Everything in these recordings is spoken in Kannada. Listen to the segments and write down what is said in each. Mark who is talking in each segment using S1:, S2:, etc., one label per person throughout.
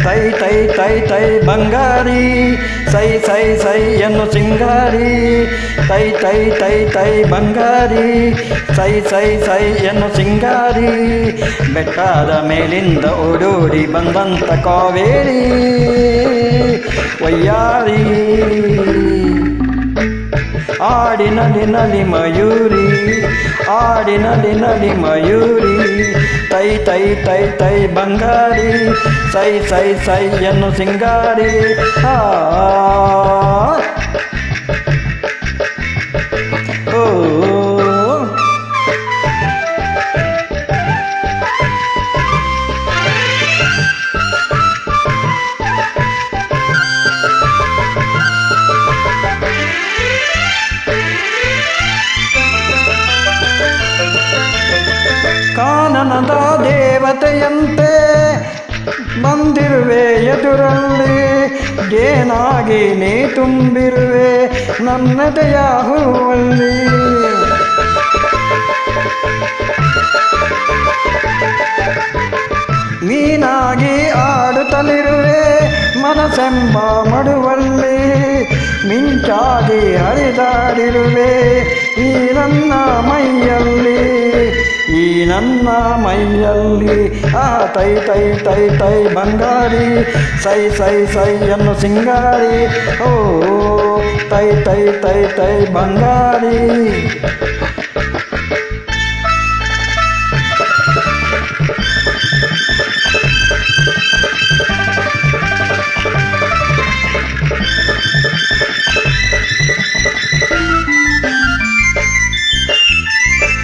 S1: ತೈ ತೈ ತೈ ತೈ ಬಂಗಾರಿ ಸೈ ಸೈ ಸೈ ಎನ್ನು ಸಿಂಗಾರಿ ತೈ ತೈ ತೈ ತೈ ಬಂಗಾರಿ ಸೈ ಸೈ ಸೈ ಎನ್ನು ಸಿಂಗಾರಿ ಬೆಟ್ಟದ ಮೇಲಿಂದ ಓಡೋಡಿ ಬಂದಂತ ಕಾವೇರಿ ವಯ್ಯಾರಿ ಆಡಿನಲ್ಲಿ ನಲಿ ಮಯೂರಿ ಆಡಿನಲ್ಲಿ ನಲಿ ಮಯೂರಿ ತೈ ತೈ ತೈ ತೈ ಬಂಗಾರಿ ಸೈ ಸೈ ಸೈ ಎನ್ನು ಸಿಂಗಾರಿ ಓ ಕಾನನದ ದೇವತೆಯಂತೆ ಬಂದಿರುವೆ ಎದುರಲ್ಲಿ ಏನಾಗಿ ನೀ ತುಂಬಿರುವೆ ನನ್ನದೆಯ ಹೂವಲ್ಲಿ ಮೀನಾಗಿ ಆಡುತ್ತಲಿರುವೆ ಮನಸೆಂಬ ಮಡುವಲ್ಲಿ ಮಿಂಚಾಗಿ ಹರಿದಾಡಿರುವೆ ಈ ನನ್ನ ಮೈಯಲ್ಲಿ ಈ ನನ್ನ ಮೈಯಲ್ಲಿ ತೈ ತೈ ತೈ ತೈ ಬಂಗಾರಿ ಸೈ ಸೈ ಸೈ ಎನ್ನು ಸಿಂಗಾರಿ ಓ ತೈ ತೈ ತೈ ತೈ ಬಂಗಾರಿ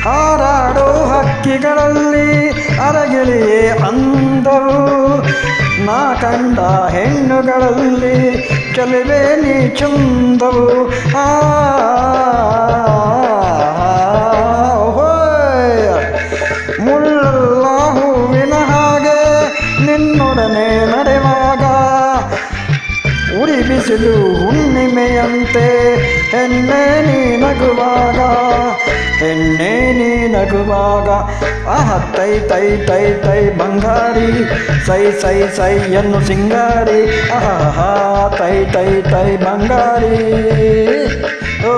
S1: ಹಾರಾಡೋ ಹಕ್ಕಿಗಳಲ್ಲಿ ಅರಗಿಳಿಯೇ ಅಂದವು ನಾ ಕಂಡ ಹೆಣ್ಣುಗಳಲ್ಲಿ ಕೆಲವೇ ನೀ ಚಂದವು ಮುಳ್ಳೆಲ್ಲ ಹೂವಿನ ಹಾಗೆ ನಿನ್ನೊಡನೆ ನಡೆವಾಗ ಉರಿ ಬಿಸಿಲು ಹುಣ್ಣಿಮೆಯಂತೆ ಹೆಣ್ಣೆ ನೀ ನಗುವಾಗ ಹೆಣ್ಣೆ ನೀ ನಗುವಾಗ ತೈ ತೈ ತೈ ತೈ ಬಂಗಾರಿ ಸೈ ಸೈ ಸೈ ಎನ್ನು ಸಿಂಗಾರಿ ತೈ ತೈ ತೈ ಬಂಗಾರಿ ಓ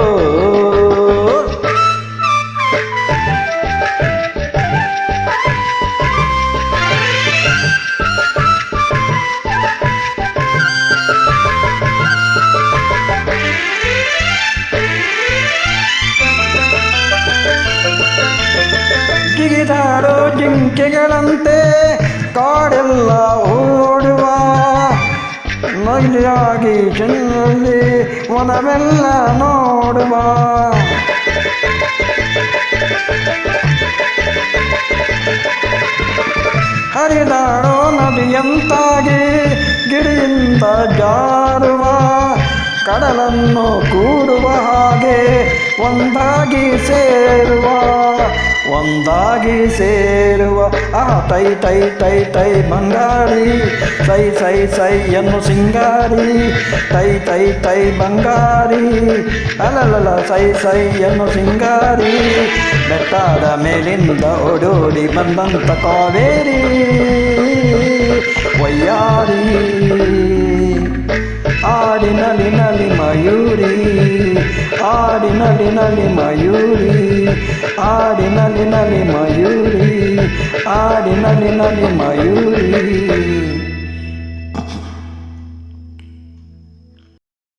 S1: ಜಿಗಿದಾಡೋ ಜಿಂಕೆಗಳಂತೆ ಕಾಡೆಲ್ಲ ಓಡುವ ನೈಲಾಗಿ ಚೆನ್ನಲ್ಲಿ ವನವೆಲ್ಲ ನೋಡುವ ಹರಿದಾಡೋ ನದಿಯಂತಾಗಿ ಗಿರಿಯಿಂದ ಜಾರುವ ಕಡಲನ್ನು ಕೂಡುವ ಹಾಗೆ ಒಂದಾಗಿ ಸೇರುವ ತೈ ತೈ ತೈ ತೈ ಬಂಗಾರಿ ಸೈ ಸೈ ಸೈ ಎನ್ನು ಸಿಂಗಾರಿ ತೈ ತೈ ತೈ ಬಂಗಾರಿ ಅಲಲಲ ಸೈ ಸೈ ಎನ್ನು ಸಿಂಗಾರಿ ಬೆಟ್ಟದ ಮೇಲಿಂದ ಓಡೋಡಿ ಬಂದಂತ ಕಾವೇರಿ ವಯ್ಯಾರಿ ಆಡಿನಲಿ ನಲಿ ಮಯೂರಿ ಆಡಿನಲಿ ನಲಿ ಮಯೂರಿ ಆಡಿನಲಿ ನಲಿ ಮಯೂರಿ ಆಡಿನಲಿ ನಲಿ ಮಯೂರಿ